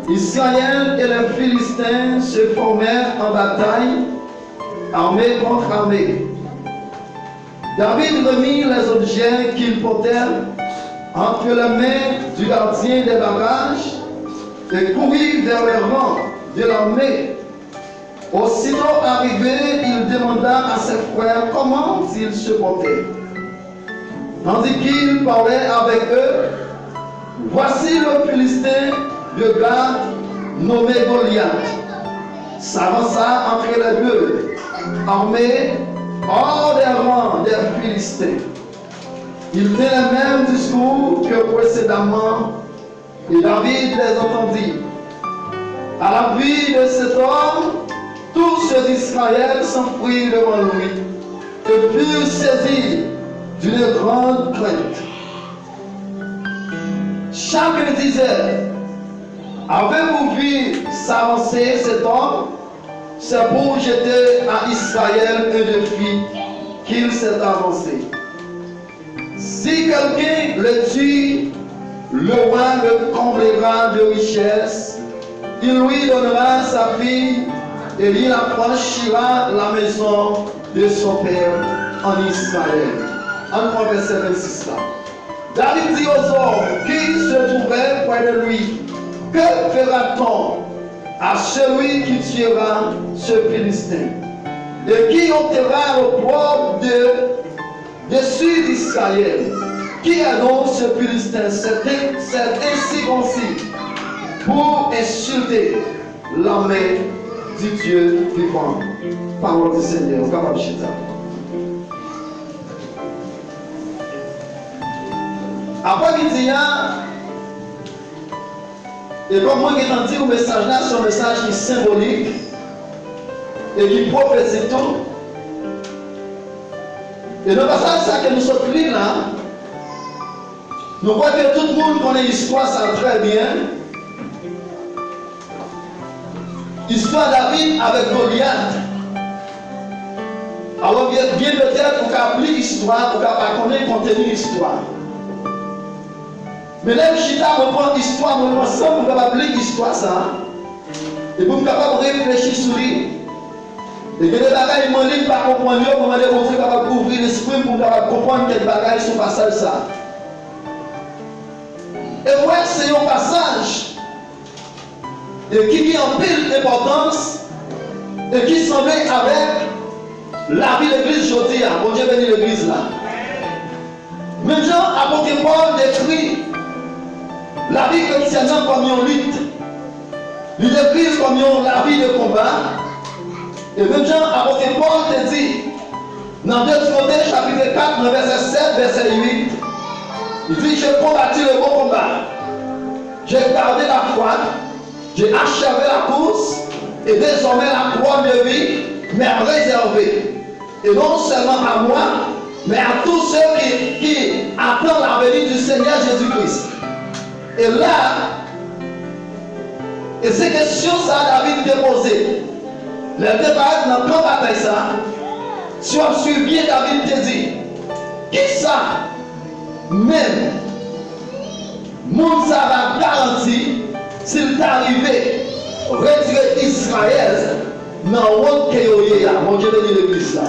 Israël et les Philistins se formèrent en bataille, armée contre armée. David remit les objets qu'il portait entre les mains du gardien des bagages et courut vers les rangs de l'armée. Aussitôt arrivé, il demanda à ses frères comment ils se portaient. Tandis qu'il parlait avec eux, voici le Philistin de Gath, nommé Goliath, s'avança entre les deux, armé hors des rangs des Philistins. Il tenait le même discours que précédemment, et David les entendit. À la vue de cet homme, tous ceux d'Israël s'enfuirent devant lui et furent saisis d'une grande crainte. Chacun disait, avez-vous vu s'avancer cet homme? C'est pour jeter à Israël un défi qu'il s'est avancé. Si quelqu'un le tue, le roi le comblera de richesses, il lui donnera sa fille et il affranchira la maison de son père en Israël. En verset 26 là. David dit aux hommes qui se trouvaient près de lui, que fera-t-on à celui qui tuera ce Philistin et qui ôtera le poids dessus d'Israël? Qui est donc ce Philistin, cet incirconcis, pour insulter l'armée du Dieu vivant? Parole du Seigneur. Après-midi, et comme moi qui ai dit, le message là, c'est un message qui est symbolique et qui prophétique tout. Et dans le passage ça que nous sommes lire là, nous voyons que tout le monde connaît l'histoire, ça très bien. Histoire David avec Goliath. Alors bien peut-être pour qu'on applique l'histoire, pour qu'on ne connaisse pas contenu l'histoire. Mais là, Chita reprend l'histoire, nous ensemble pour appliquer l'histoire ça. Et pour nous capable de réfléchir sur lui. Et que les bagages, ils ne pas comprendre, pour nous démontrer capable d'ouvrir l'esprit pour nous comprendre quel bagage sont passage ça. Et ouais, c'est un passage qui a en pile d'importance et qui s'en met avec la vie de l'église aujourd'hui. Bon Dieu bénit l'église là. Maintenant, apôtre Paul décrit la vie chrétienne comme une lutte. Il décrit comme la vie de combat. Et maintenant, apôtre Paul te dit, dans 2 Timothée chapitre 4, verset 7, verset 8, il dit, j'ai combattu le bon combat. J'ai gardé la foi. J'ai achevé la course. Et désormais la croix de vie m'est réservée. Et non seulement à moi, mais à tous ceux qui attendent la venue du Seigneur Jésus-Christ. Et là, et ces questions, ça, David déposé. Le débat dans la bataille, ça, si on suit bien, David te dit, qui ça, même, monde ça va garantir, s'il t'arrivait, retirer Israël, dans le monde qui est là, mon Dieu bénit l'église là.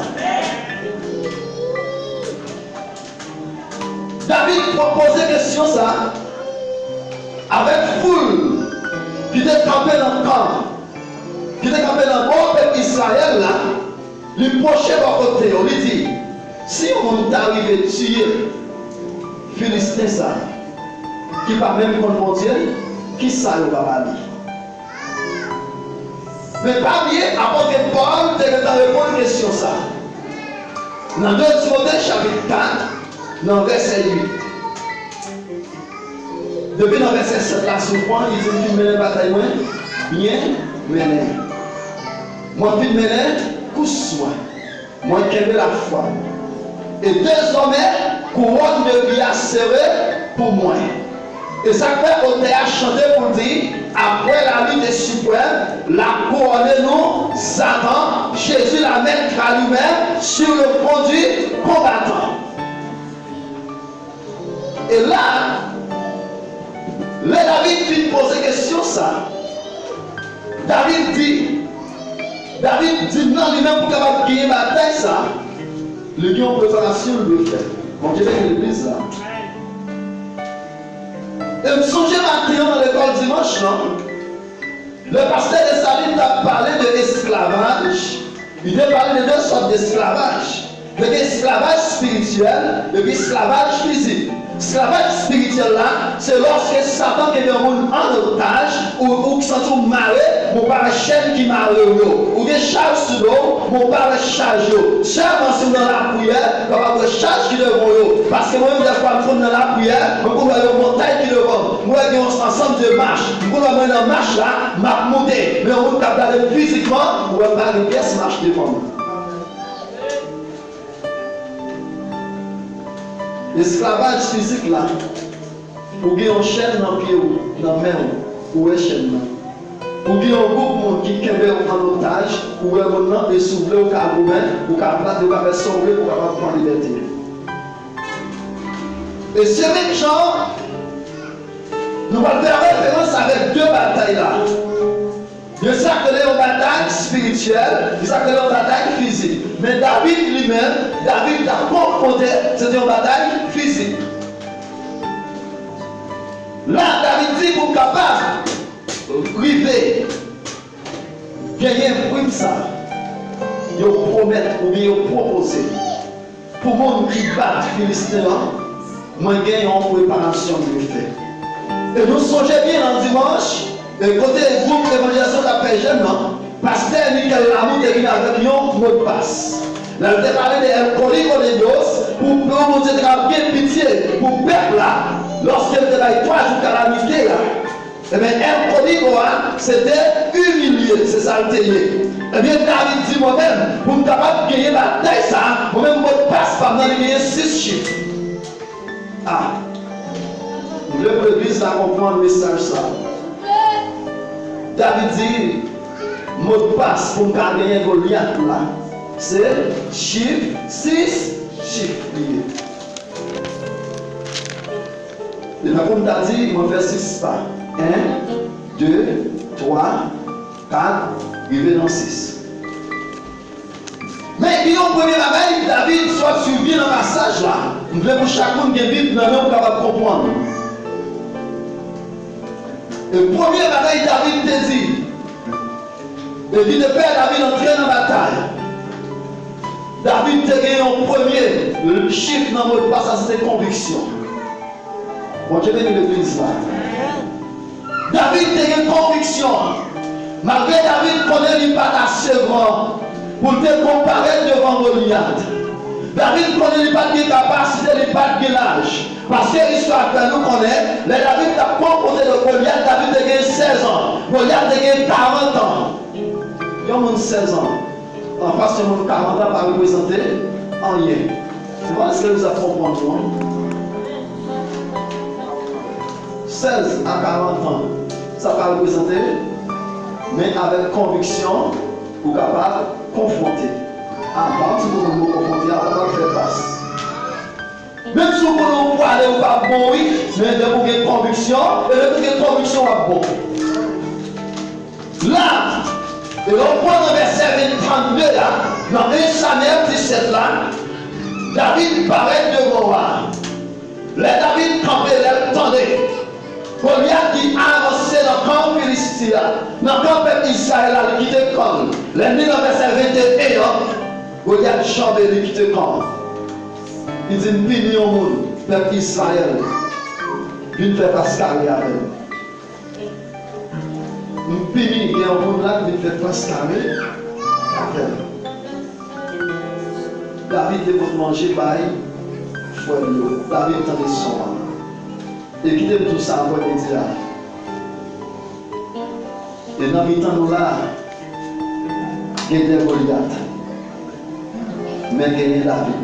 David proposait question ça, avec foule qui était campé dans le camp, qui était campé dans le peuple d'Israël là, lui prochait par côté, on lui dit, si on t'arrive à tuer Philistin ça, qui pas même contre mon Dieu, qui ça le va aller? Mais pas bien, apôtre Paul, tu as répondu à une question ça. Dans 2 Timothée chapitre 4, dans verset 8. Depuis dans verset 7 là, souvent, il dit qu'il mène la bataille bien mené. Moi, puis mené, pousse moi. Moi, qui ai la foi. Et désormais, couronne de vie a serré pour moi. Et ça fait au théâtre chanter pour dire, après la lutte suprême, la couronne nous, Satan, Jésus la mettra lui-même sur le front du combattant. Et là, le David fit poser question ça. David dit non lui-même pour capable gagner la bataille ça. Le lion en préparation le fait. Bon Dieu est l'église là. Et me songez maintenant dans l'école dimanche, non? Le pasteur de Saline a parlé de l'esclavage. Il a parlé de deux sortes d'esclavage. L'esclavage spirituel et l'esclavage physique. L'esclavage spirituel là, c'est lorsque Satan qui est un monde en otage ou qui sont marrés, mon père chaîne qui marre ou des charges sur l'eau, mon père charge. Seulement si dans la prière, on va charge qui devant eux. Parce que moi-même, des fois, je dans la prière, je vais une montagne qui devant. Moi, j'ai un ensemble de marches. Je vais dans la marche là, je vais monter. Mais on va regarder physiquement, on va pas une pièce marche devant moi. L'esclavage physique là, ou bien on chaîne dans le pied ou dans la main ou une chaîne là. Ou bien un groupe qui kembe en otage, ou un moment et soulevé au carreau, ou capable de faire sauver pour avoir prendre liberté. Et ce même genre, nous allons faire référence avec deux batailles là. Il s'appelait une bataille spirituelle, il s'appelait une bataille physique. Mais David lui-même, David a confronté, c'était une bataille physique. Là, David dit pour capable de river, gagner un prix de ça, il promet ou bien il propose pour monde qui bat Philistin, moi j'ai une préparation de fait. Et nous songeons bien en dimanche. Et côté groupe d'évangélisation de la paix jeune, pasteur Michael Lamout est venu avec un mot de passe. Là, il a parlé de Colicolédos pour montrer bien pitié pour le peuple là, lorsqu'il était là, 3 jours calamité là. Eh bien, Colicolédos, c'était humilié, c'est ça le télé. Eh bien, David dit moi-même, pour me capable de gagner la taille, ça, moi-même, mot de passe, pas besoin de gagner 6 chiffres. Ah, le l'église a compris le message ça. David dit, mot de passe pour gagner Goliath là, c'est chiffre 6, chiffre lié. Et là, comme tu as dit, on va faire 6 pas. 1, 2, 3, 4, arrivé dans 6. Mais il y a un premier bagaille, David soit suivi dans le passage là. Nous voulons pour chacun qui est vite, nous sommes capables de comprendre. Le premier bataille, David te dit, il dit de père David entrer dans la bataille. David te gagné en premier, le chiffre dans le mot de passe, c'était conviction. Bon, je vais l'église là. David te gagné conviction. Malgré David connaît pas assez grand pour te comparer devant Goliath. David connaît pas de capacité, il pas de l'âge. Parce que l'histoire que nous connaissons, les David a composé de Goliath, David a gagné 16 ans. Goliath a gagné 40 ans. Il y a moins 16 ans. En face de 40 ans, pas représenté en rien. C'est pas ce que nous avons compris. 16 à 40 ans, ça va représenter, mais avec conviction, vous êtes capable de confronter. À partir du moment où vous confrontez, vous êtes capable de faire face. Même si vous ne pouvez aller ou pas bon, oui, mais de vous avez conviction, et de vous avez conviction à bon. Là, et on prend le verset 32 là, dans 1 Samuel 17 là, David paraît devant moi. Les David campait, les tendait. Goliath qui avançait dans le camp philistin, dans le camp peuple Israël, il quittait le camp. L'ennemi dans le verset 21, Goliath chante et il quitte le camp. Il dit, puni au monde, peuple Israël, il fait Pascal et avec. Nous puni, il y a un monde là qui fait Pascal et avec. David devait manger par foyer. David tendait son. Et qui tout ça pour les dire. Et dans le temps nous là, il y a des Goliath. Mais il y a David.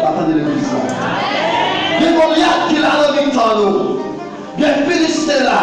Attendez l'église là. Il y a Goliath qui est là dans le temps nous. Il y a Philistin là.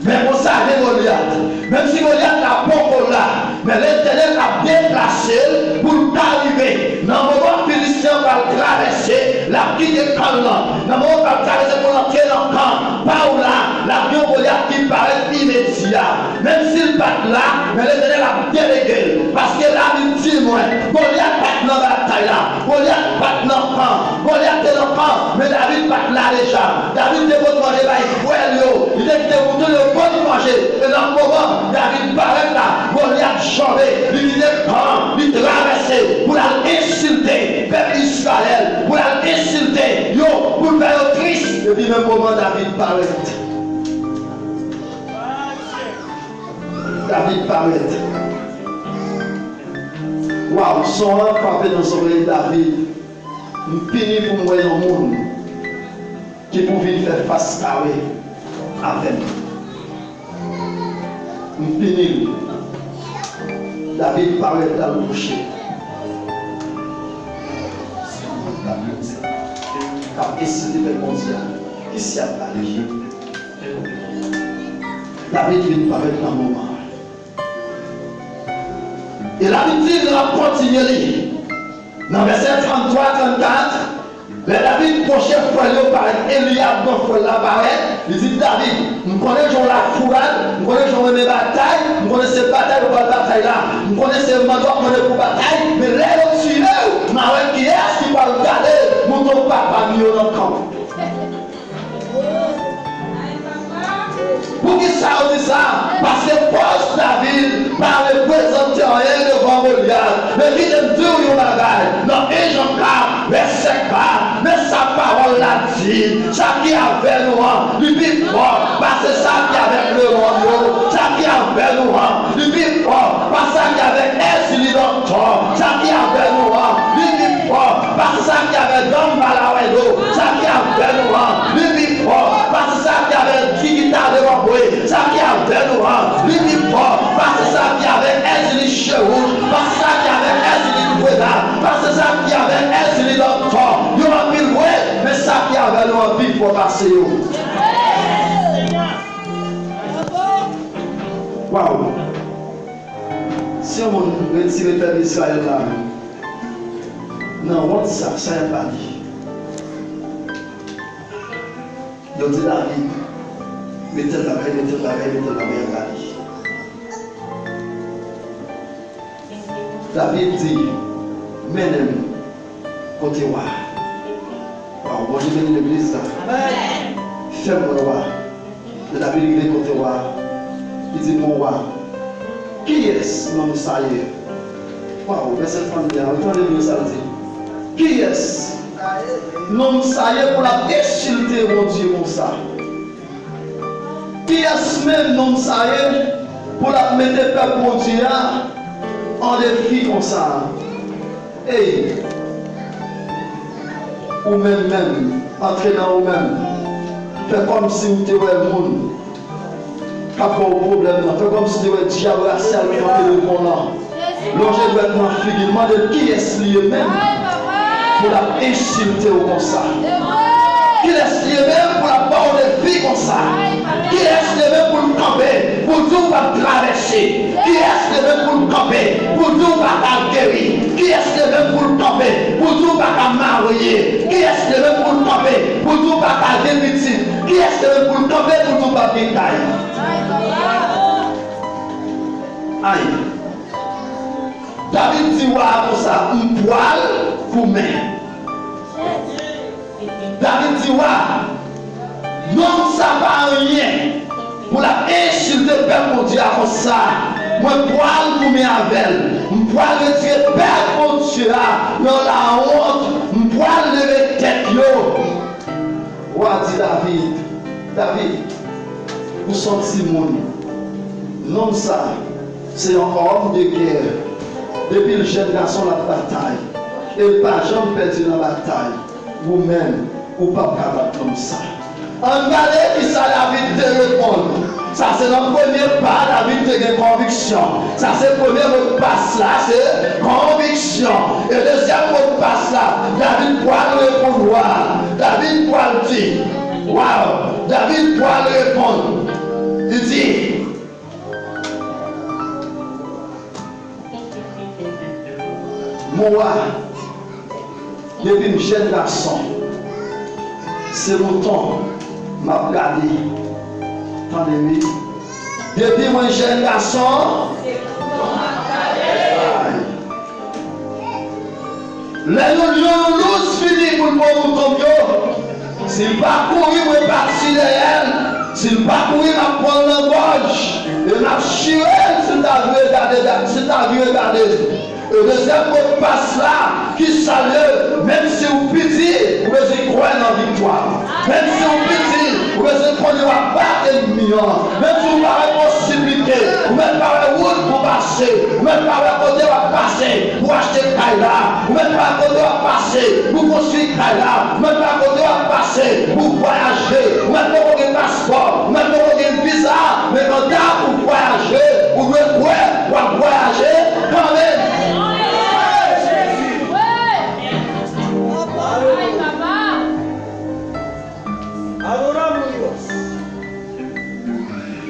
Mais pour ça, il y a Goliath. Même si Goliath n'a pas là. Mais l'Éternel a déplacé pour t'arriver. Dans le moment où Philistin va traverser, la quitte le camp là. Dans le moment où va traverser pour entrer dans le camp, pas où là, l'avion Goliath qui vie paraît immédiat. Même s'il pas là, mais l'Éternel a délégué. Parce que la vie dit moi, Goliath pas dans la bataille là. Goliath pas dans le camp. Goliath est dans le camp, mais David pas là déjà. David est pour demander par frère, il était pour tout le bon manger. Et dans le moment, David paraît là, Goliath chambé, il était camp, il traversé pour l'insulter, peuple Israël, pour l'insulter, pour faire triste. Et puis même moment, David paraît. David paraît. Waouh, son âme frappé dans son oreille, David. Il finit pour moi dans le monde qui pouvait faire face avec. Il finit. David paraît dans le boucher. Car ici, il est mondial. Ici, à Paris. David vient paraître dans le moment. Et la Bible va continuer. Dans verset 33-34, David prochain fois par Eliab dans fois là paraît, il dit David, nous connaissons la fourrade, nous connaissons les batailles, nous connaissons ces batailles pour la bataille là, nous connaissons ces mandats pour la bataille, mais là au-dessus, mais qui est-ce qui va regarder mon papa mis dans le camp? Pour qui ça on dit ça? Parce que poste David par le présenter rien devant Goliath. Mais qui aime dire une bagaille? Dans 1 Jean 4, verset 4, mais sa parole l'a dit. Ça qui avait nous, du plus fort, parce que ça qui avait le monde, ça qui avait nous, du plus fort, parce que ça qui avait Esli dans le temps, ça qui avait nous, du plus fort, parce que ça qui avait dans Malawedo, ça qui avait nous, du plus fort, parce que ça qui avait Tigita de Waboué, ça qui avait nous, du plus fort, parce que ça qui avait Esli Cherouge, parce que ça qui avait Esli Doueda, parce que ça qui avait Esli dans le temps, il y a mille ouais, mais ça qui avait nous en vie pour passer. Waouh! Si on retire le peuple d'Israël là, non, on ça n'est pas dit. Donc, dit David, mettez la main, David dit, menez-nous côté roi. Waouh, bon, je viens de l'église là. Fais-moi roi. David il est côté roi. Il dit, mon roi, qui est-ce non ça y est? Waouh, verset 31, entendez bien ça dit. Qui est-ce non ça y est pour la insulter mon Dieu comme ça? Qui est-ce même non ça y est pour la mettre peuple mon Dieu en défi comme ça? Hey, ou même, entrez dans vous-même, faites comme si vous étiez le monde. Pas de problème, faites comme si vous étiez diable à celle qui a fait le bon là. L'objet doit être dans le figure, demandez qui est-ce lui-même pour la insulter comme ça. Qui est-ce lui-même pour la part de vie comme ça? Qui est-ce lui-même pour le camper, pour tout pas traverser? Qui est-ce lui-même pour le camper, pour tout pas guérir? Qui est-ce lui-même pour le camper, pour tout pas marier? Qui est-ce lui-même pour le camper, pour tout pas débuter? Qui est-ce lui-même pour le camper, pour tout pas détailler? Aïe. David dit voilà pour ça, un poil pour main. David dit voilà, non ça va rien pour la insulter peuple mon Dieu comme ça. Moi poil pour main avec elle, un poil retirer peuple mon Dieu dans la honte, un poil lever tête yo. Voilà dit David, vous sentez mon non ça, c'est un homme de guerre. Depuis le jeune garçon la bataille, et pas jamais perdu dans la bataille, vous-même, ou pas capable comme ça. En regardant qui ça David te répond. Ça c'est notre premier pas, David te gagne conviction. Ça c'est le premier mot de passe là, c'est conviction. Et le deuxième mot de passe là, David pourra répondre. David pourra dire, waouh, David pourra répondre. Il dit, mon roi, depuis une jeune garçon, c'est mon temps, m'a regardé, tant pandémie. Depuis moi jeune garçon, les lions nous fini pour le bon mouton. S'il pas courir, moi parti derrière. S'il pas courir, je prends la gorge. Et je chiré si tu as vu regarder. Le deuxième mot de passe là, qui salue, même si vous petit, vous pouvez croire dans la victoire. Même si vous petit, vous pouvez prendre la part ennemi. Même si vous n'avez pas possibilité, vous n'avez pas la route pour passer, vous n'avez pas la côté pour passer, pour acheter Kaila, vous n'avez pas la côté pour passer, pour construire Kaila, vous n'avez pas la côté pour passer, pour voyager, vous n'avez pas de passeport, vous n'avez pas de visa, mais quand pour voyager, vous pouvez voyager quand même.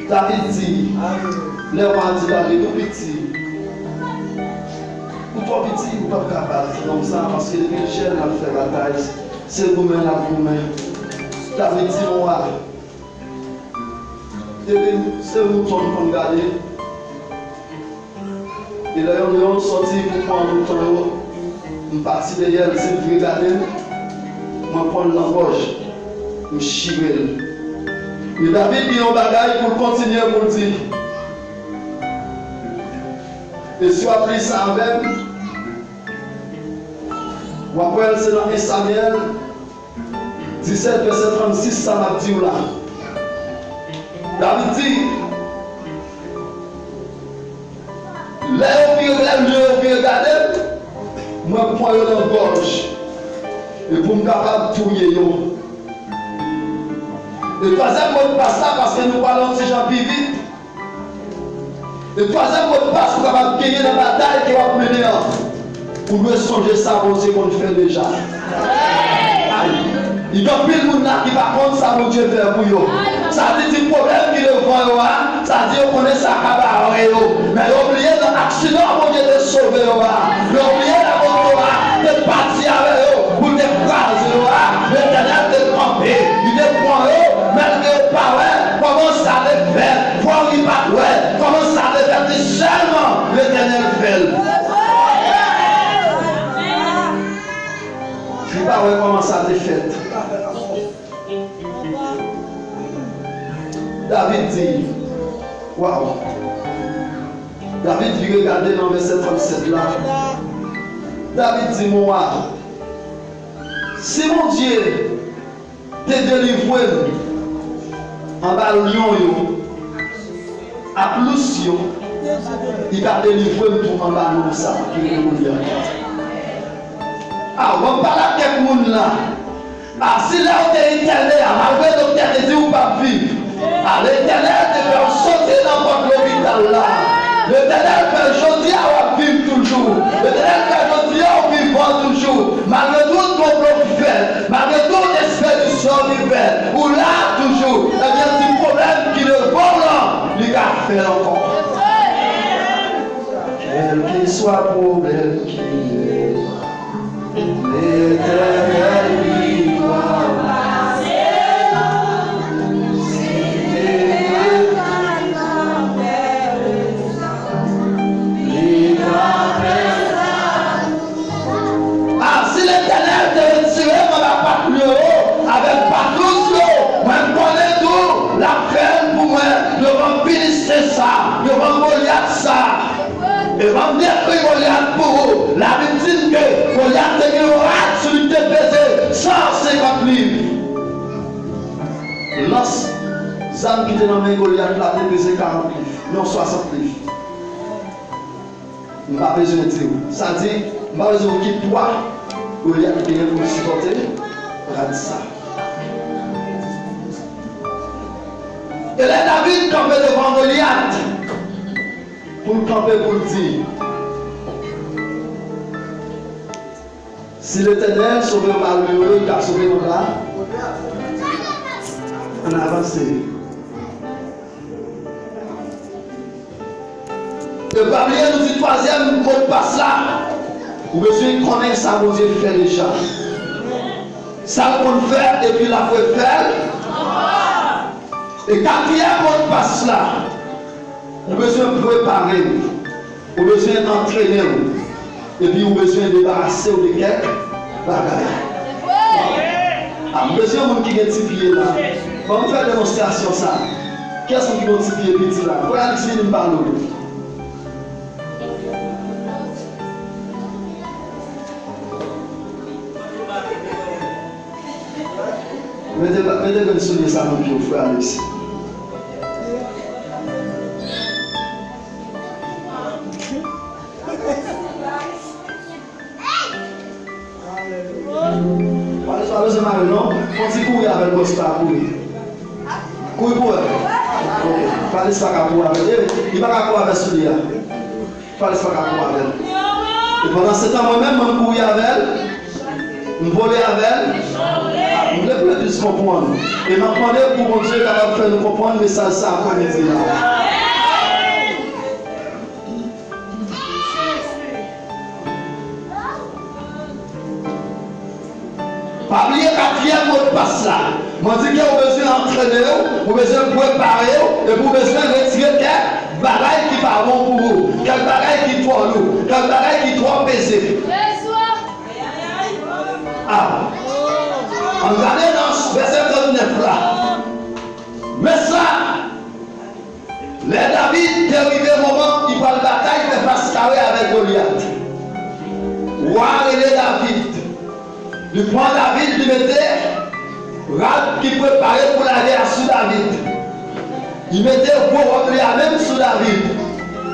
David dit, les rois dit David, tout petit. Pour toi petit, vous n'êtes pas capable. C'est comme ça, parce que les Michel a fait bataille. C'est vous-même, la vous-même. David dit, moi, c'est vous qui nous garder. Et là, on est sorti pour prendre le temps. Je suis parti derrière, si vous regardez, je prends l'embauche, je chire. Et David dit un bagage pour continuer pour dire. Et si on a pris ça avec, on va c'est dans 1 Samuel 17, verset 36, ça m'a dit là. David dit, là on vient regarder, moi je prends dans la gorge. Et pour me capable de touiller. Le troisième mot de passe là, parce que nous parlons de ces gens plus vite. Le troisième mot de passe pour capable de gagner la bataille qui va mener. Pour nous songer ça, bon Dieu, qu'on fait déjà. Il y a plus de monde là qui va prendre ça, mon Dieu, faire pour eux. Ça dit le problème qui le voit, ça dit qu'on connaît ça, mais oubliez l'accident, mon Dieu, de sauver. Oubliez la bonne de partir avec eux, pour te craser, l'éternel te tromper, il te prend eux, malgré le power, comment ça le fait, pour qu'il pas comment ça le fait, seulement l'éternel fait. Je ne sais pas comment ça le fait. David dit, waouh, David dit, regardez dans le verset 37 là. David dit, moi, si mon Dieu t'a délivré en bas de lion, à plus, il va délivrer tout en bas de ça. Ah, on parle à quel monde là. Ah, si là on est éternel, malgré que l'Éternel dit ou pas vivre. Ah, l'Éternel te fait sauter dans votre hôpital là. L'Éternel fait aujourd'hui à vivre toujours. L'Éternel fait aujourd'hui à vivre toujours. Malgré tout ton prophète, malgré tout l'expédition qu'il fait, ou là toujours, il y a un petit problème qui le vole, il va faire encore. Quel qu'il soit problème qui est, l'Éternel vivra. Et va me dire que Goliath pour vous. La Bible dit que Goliath est un rat sur une tête pesée 150 livres. Lance, Zam qui était dans le Goliath, là, il pesé 40 livres, non 60 livres. Je n'ai pas besoin de dire. Ça dit, je n'ai pas besoin de quitter toi. Goliath qui est pour supporter, regarde ça. Et là, David campait devant Goliath. Pour le camper, pour le dire. Si l'Éternel sauve le malheureux, il a sauvé nous là. On avance. Le Bible nous dit troisième mot de passe là. Vous besoin de connaître ça, mon Dieu fait déjà. Ça qu'on fait et puis la faut faire. Et Et quatrième mot de passe là, on a besoin de préparer, on a besoin d'entraîner, et puis on a besoin de débarrasser de quelques bagages. On a besoin de qui est pied là. On va faire une démonstration ça. Qui est-ce qui va tirer petit là? Pour aller essayer de parler. Mettez le soulier ça dans le pied, frère Alex. Pas besoin de marrer, non? Quand tu cours avec le boss, pas courir. Courir pour elle. Pas laisser pas courir avec elle. Il va pas courir avec celui-là. Pas laisser pas courir avec elle. Et pendant ce temps, moi-même, je courir avec elle. Je voler avec elle. Je voulais plus comprendre. Et je demandais pour mon Dieu capable de faire nous comprendre, mais ça après-midi là. Pas oublier quatrième mot de passe là. Moi dis que vous avez besoin d'entraîner, vous avez besoin de préparer, et vous avez besoin de retirer quelques bagailles qui pas bon pour vous, quelques bagailles qui trop lourd, quelques bagailles qui trop pesées. Ah. On regarde dans ce verset 39 là. Mais ça, les David qui est arrivé au moment, il parle de bataille, il fait face carré avec Goliath. Roi et les David. Il prend David, il mettait Rab qui préparait pour la guerre sur David. Il mettait pour la même sur David.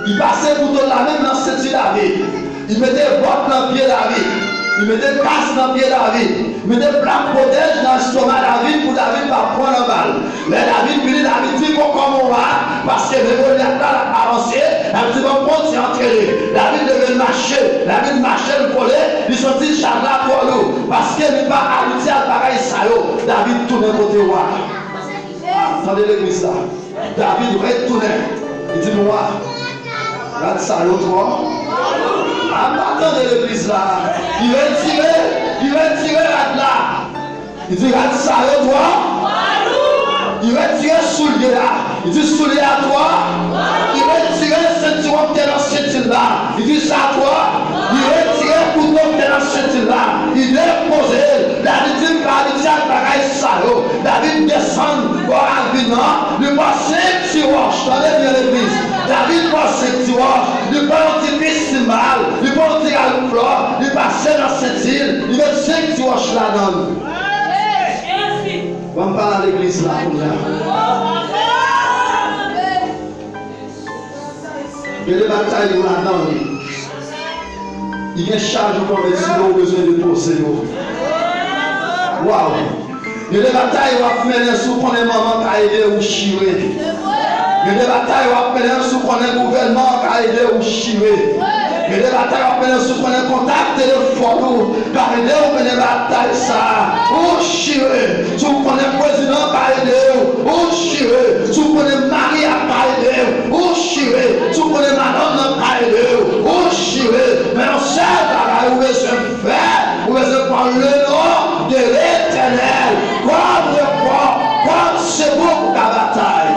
Il passait pour la même dans cette sur David. Il mettait botte dans le pied David. Il mettait casse dans le pied David. Il mettait plaque protège dans l'estomac David pour David ne pas prendre la balle. Mais David dit comment on va parce que le Goliath a avancé. David dit bon, c'est entraîné. David devait marcher. David marchait le volet. Il sortit Chagla pour l'eau. Parce qu'il n'est pas habitué à pareil salaud. David tournait côté roi. Attendez l'église là. David retournait. Il dit moi, regarde salaud toi. Attendez l'église là. Il retirait là. Il dit regarde salaud toi. Il retirait soulier là. Il dit soulier à toi. Il retirait ceinture qui est dans cette ceinture là. Il dit ça à toi. Il retirait couteau qui est dans cette ceinture là. Il déposait. David dit à bagaille salaud. David descend pour Avina. Il passe 5 tiroirs. Tenez bien l'église. David passe 5 tiroirs. Il passe un petit festival. Il passe un petit galoplo. Il passe dans cette île. Il met 5 tiroirs là-dedans. On parle à l'église là. Il y a des batailles là-dedans. Il y a des charges pour les gens qui ont besoin de posséder. Waouh! Il y a des batailles où on fait sous qu'on est maman qui a aidé ou chiré. Il y a des batailles où on fait sous qu'on est gouvernement qui a aidé ou chiré. Il y a des batailles où on fait sous qu'on est contact téléphone qui a aidé ou fait des batailles ça. Ou chiré. Sous qu'on est président qui a aidé ou chiré. Sous qu'on est mari qui a aidé ou chiré. Sous qu'on est madame qui a aidé ou chiré. Mais on sait que vous besoin de faire, vous besoin de prendre le nom de l'Éternel. Comme c'est beau pour la bataille.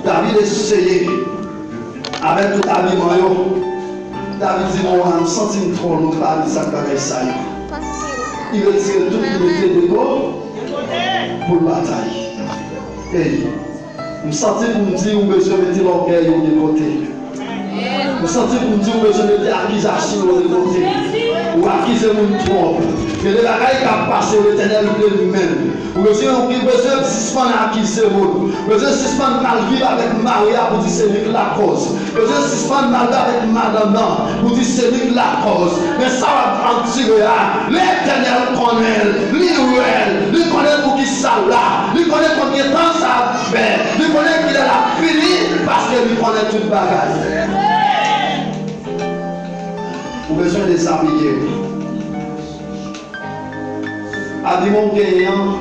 David essayé avec tout habillement. David dit mon âme senti trop long par ça avec ça. Il retire toute l'unité de go pour la bataille. Et je sens pour me dire où besoin de mettre l'orgueil de côté. Je sens pour me dire où besoin de mettre l'accusation de côté. Ou accuser mon trompe. Mais les bagailles qui ont passé l'Éternel de lui-même. Ou besoin de suspendre accuser mon. Besoin de suspendre mal vivre avec Maria pour dire c'est lui la cause. Besoin de suspendre mal vivre avec Madame pour dire c'est lui la cause. Mais ça va en tirer. L'Éternel connaît, lui connaît pour qui ça là. Lui connaît combien de temps ça fait. Lui connaît qu'il a la fini parce que lui connaît toute bagage. Vous avez besoin de s'habiller. Habillement gagnant.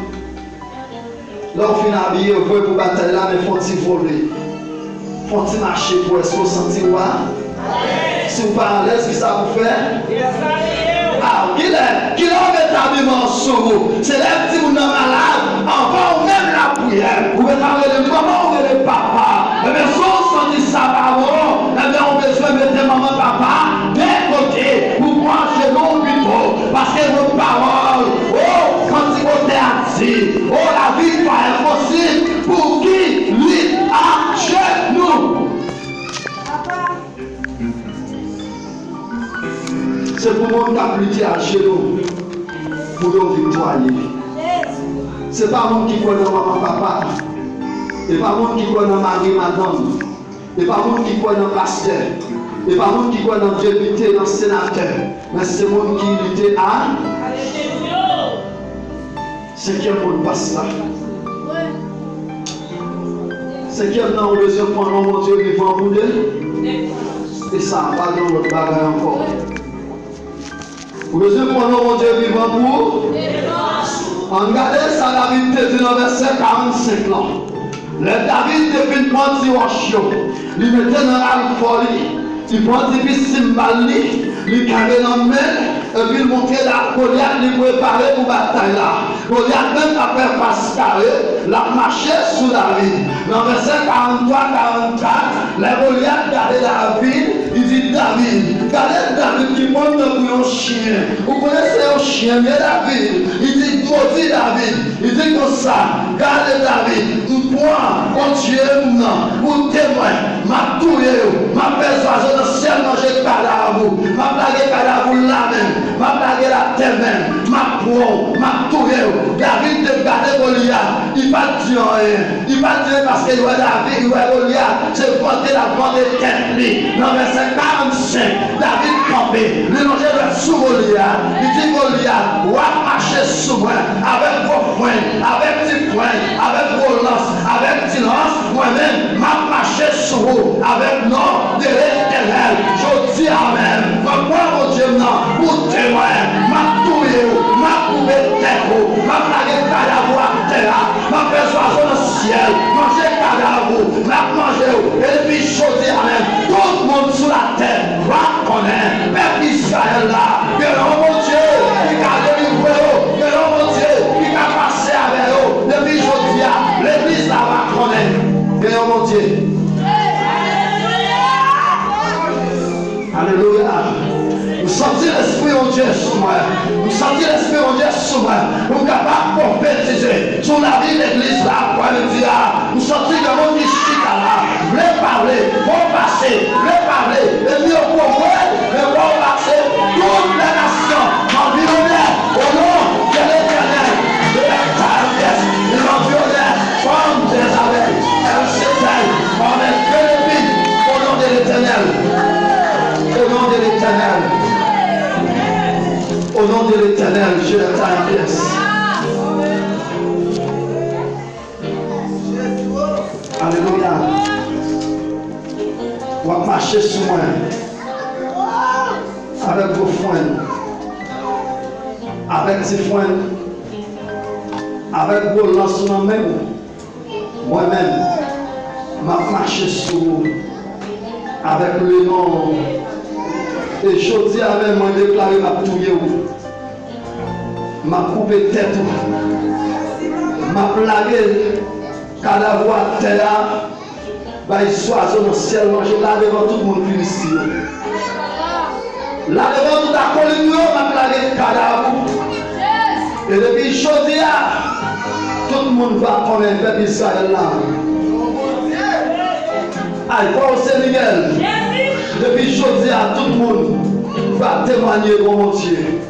Lorsqu'on finit habillé, on veut pour bataille là, mais faut-il voler. Faut-il marcher pour est-ce qu'on sentit quoi? Si vous pas à l'aise, qu'est-ce que ça vous fait? pas. Qui l'a établi sur vous? C'est les petits qui sont malades. Encore même la prière. Vous pouvez parler de maman ou de papa. Mais si on dit ça par bon, eh bien on a besoin de mettre maman, papa d'un côté pour manger l'eau plutôt. Parce que vos paroles, oh, quand il vous a dit, oh, la victoire est possible pour qui lui a chez nous. C'est pour mon appliquer à chez nous pour nos victoires. Ce n'est pas moi qui croit dans maman papa. Ce n'est pas moi qui croit dans Marie madame. Ce n'est pas moi qui croit dans pasteur. Ce n'est pas moi qui croit dans député, dans sénateur. Mais c'est moi qui était à. C'est qui pour passe là. C'est qui a besoin de prendre mon Dieu vivant pour Dieu. Et ça, pas dans notre bagage encore. Vous besoin de prendre mon Dieu vivant pour regardez ça, David te dit dans verset 45 là. Le David depuis le point de il mettait dans la folie. Il prend des cymbales, il carré dans la main, et puis il montrait la Goliath, il préparait pour la bataille là. Goliath même après face carré, la marché sous David. Dans verset 43-44, les Goliath gardait David, il dit David, regardez David qui monte pour un chien. Vous connaissez un chien, mais David, il dit maudit David, il dit comme ça, gardez David, un point, continuez non, pour témoin, ma touille, ma persuasion de ciel manger cadavre, ma blague cadavre là même, ma blague la terre même, ma pro, ma touille, David de garder Goliath, il va dire rien, il va dire parce que David, il va Goliath, c'est porter la bande de tête, dans verset 45, David campé, le manger de sous Goliath, il dit Goliath, ou à marcher sous moi, avec vos poings, avec tes poings, avec vos lances, avec tes lances, moi-même, m'a marché sous vous, avec nom de l'Éternel, je dis Amen, pourquoi mon Dieu non, pour témoin, m'a touillé, m'a coupé tête, m'a plagué cadavre à terre, m'a persuasion au ciel, manger cadavre, m'a mangé, et puis je dis Amen, tout le monde sur la terre va connaître, peuple Israël là, que mon Dieu, il a délivré, que mon Dieu, il a passé avec eux, depuis je dis, l'église là va connaître, que mon Dieu. Alléluia. Nous sentons l'esprit de Dieu sur moi. Nous sentons l'esprit de Dieu sur moi. Nous sommes capables de prophétiser sur la vie de l'église là. Nous sentons que mon disciple là, voulez parler, vont passer, voulez parler, et mieux pour moi, mais vont passer toutes les nations environnées au nom de l'Éternel, de la caresse, de l'environnement, comme des abeilles, elles s'éteignent, on est bénéfique au nom de l'Éternel. Au nom de l'Éternel. Au nom de l'Éternel, je le taille en pièces. Alléluia. On va marcher sur moi. Avec vos foins. Avec ces foins. Avec vos lancements même. Moi-même. On va marcher sur vous. Avec le nom. Et je dis avec moi déclaré ma touille, ma coupé tête, ma plagué, cadavre à terre, bah il soit dans le ciel, manger là devant tout le monde Philistin. Là devant toute la colline, ma plagué cadavre. Et depuis je dis tout le monde va connaître le peuple Israël là. Aïe, pas au Sénégal. Depuis je dis à tout le monde, va témoigner de mon Dieu.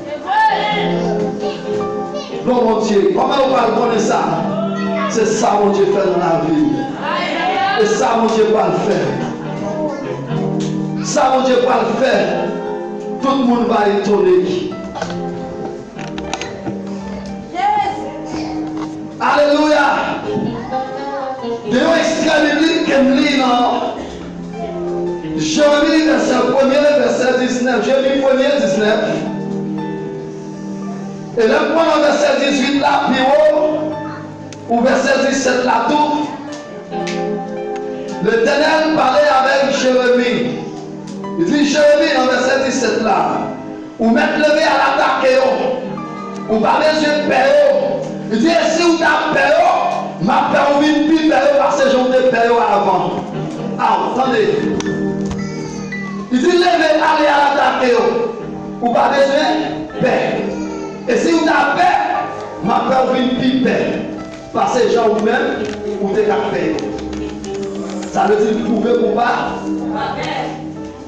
Mon Dieu, comment on va connaître ça? C'est ça mon Dieu fait dans la vie. Et ça mon Dieu va le faire. Ça mon Dieu va le faire. Tout le monde va étonner. Alléluia. De l'extrait biblique que je lis dans Jérémie, verset 19. Jérémie 1er, 19. Et le point verset 18 là, puis ou verset 17 là, tout. L'Éternel parlait avec Jérémie. Il dit Jérémie dans verset 17 là. ou mettre levé à l'attaque, ou pas besoin de payer. Il dit, si vous avez payé, ma père ou une plus payé parce que j'en ai payé avant. Ah, attendez. Il dit, levez, allez à l'attaque, ou pas besoin de payer. Et si vous avez payé, ma père ou une plus payé parce que j'en ai même, ou t'es qu'à payer. Ça veut dire que vous pouvez ou pas.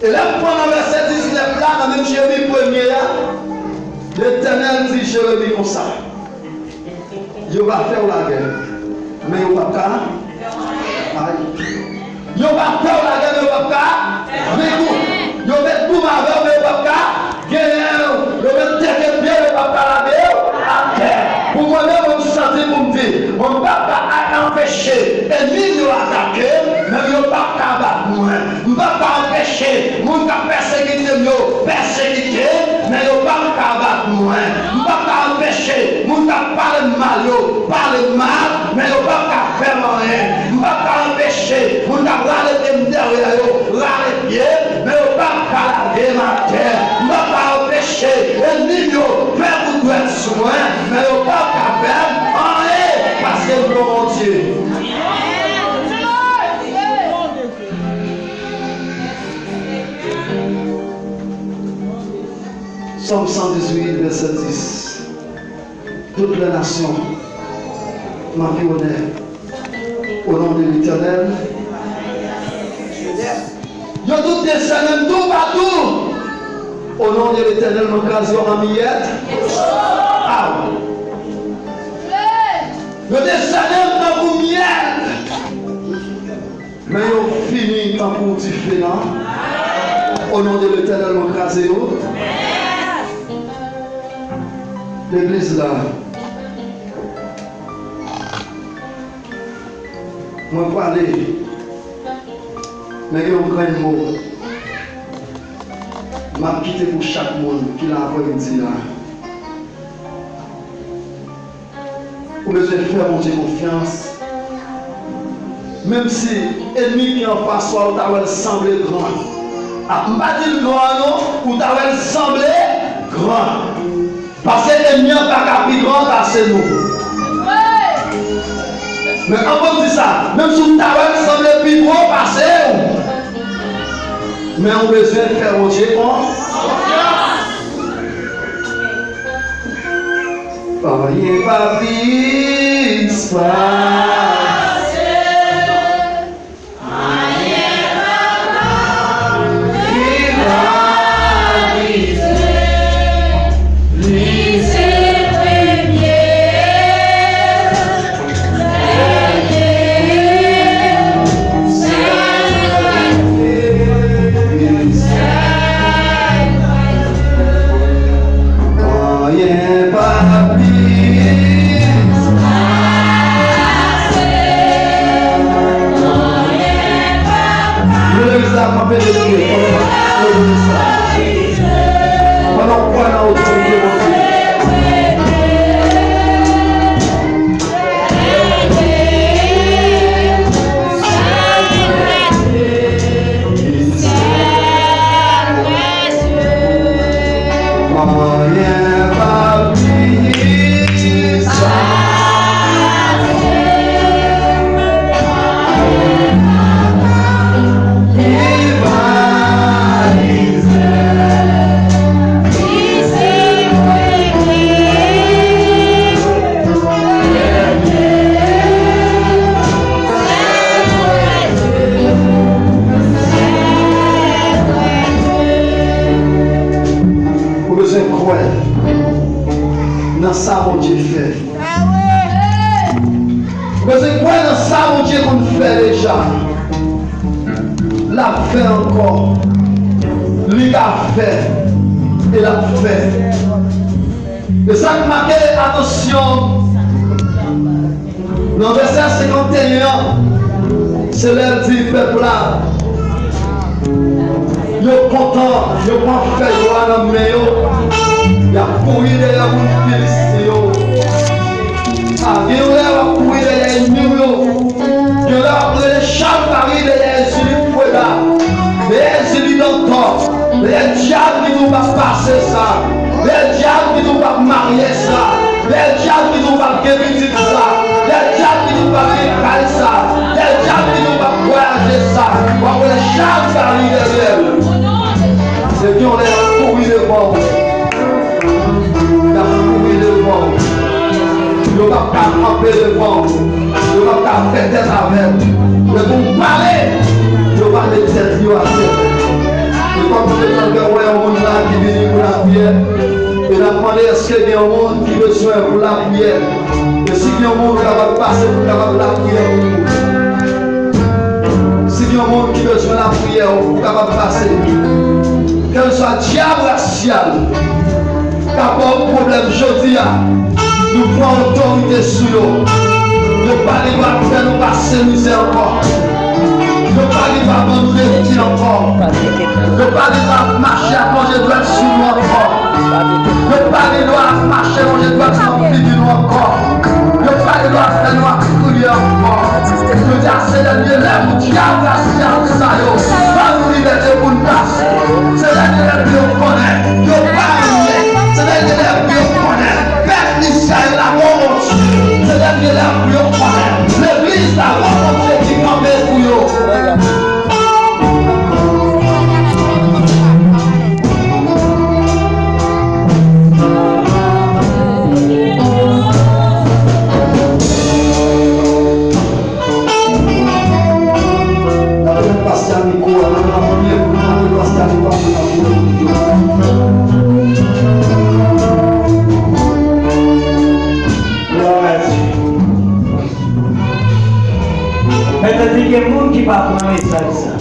Et là, pendant le verset 19, là, dans même Jérémie 1er, l'Éternel dit Jérémie comme ça. Il va faire la guerre. Mais il va pas. Il va faire la guerre, mais il va pas. Mais il va mettre tout ma verre, mais il va pas. Il va mettre tête bien, mais il va pas la guerre. À terre. Pour moi-même, je me sens pour me dire, on ne va pas empêcher l'ennemi de l'attaquer, mais il ne va pas abattre moi. On ne va pas empêcher mon qui persécuter, persécuter, mais il ne va pas abattre moi. On ne va pas empêcher mon qui parle mal, mais il ne va pas faire rien. On ne va pas empêcher mon qui râle derrière, râle pied, mais il ne va pas laver ma terre. On ne va pas empêcher l'ennemi de faire vous doit soin, mais il ne va pas faire rien parce que nous mon Dieu. Psaume 118, verset 10. Toutes les nations m'environnèrent au nom de l'Éternel. Yo tout descendent tout partout. Au nom de l'Éternel, mon occasion en miette. Ah. Yo descendent dans vos miettes. Mais yo fini quand vous différent. Au nom de l'Éternel, mon occasion. L'église là, moi parler, mais il y a un grand mot. Je vais quitter pour chaque monde qui l'a après-midi là. Vous besoin de faire mon Dieu confiance. Même si l'ennemi qui est en face, soit vous semblé grand. Je ne vais pas dire grand, non, ou vous semblé grand. Parce que l'ennemi n'est pas plus grand que nous. Mais on peut dire ça, même si vous semble plus grand que nous. Mais on a besoin de faire Dieu confiance. Rien pas vite, dans ça, mon Dieu fait. Mais c'est quoi dans ça, mon Dieu, qu'on fait déjà? L'a fait encore. Lui l'a fait. Et l'a fait. Et ça qui marque attention. Dans le verset 51, c'est l'heure du peuple là. Ils sont contents, ils ont fait joie dans le meilleur. Il y a pourri derrière mon Philistin. Ah, il y a pourri derrière les murs. Il y a les chars Paris derrière les Zulu Foueda. Les Zulu d'Anton. Les diables nous va passer ça. Les diables qui nous va marier ça. Les diables qui nous va guérir ça. Les diables qui nous va faire ça. Les diables qui nous va voyager ça. On va les charges arriver derrière. Et qui ont l'air courir devant. La courir devant. Ils ne vont pas camper devant. Ils ne vont pas faire tête avec. Ils vont parler. Ils vont pas les têtes à terre. Et comme vous êtes en train de monde là qui vient pour la prière, et la demandé est-ce qu'il y a un monde qui besoin pour la prière. Et si il y a un monde qui va passer pour la prière pour si il y a un monde qui besoin de la prière pour capable passer. Quel soit diable racial, qui a pas de problème aujourd'hui, nous prenons autorité sur nous. Nous ne pas faire nous passer misère encore. Ne pas les abandonner encore. Ne pas les marcher à manger droit sur nous encore. Ne pas les marcher à manger droit sur nous encore. Ne pas les faire nous courir encore. Nous disons c'est le lieu là où diable a science ça yo. Pas nous liberté pour nous passer. C'est le lieu là où on connaît. Nous pas c'est le lieu là où on connaît. Père Israël la mort. C'est le lieu là où on connaît. L'église la mort qui campait pour nous. Peut-être qu'il y a des gens qui ne parlent pas de message.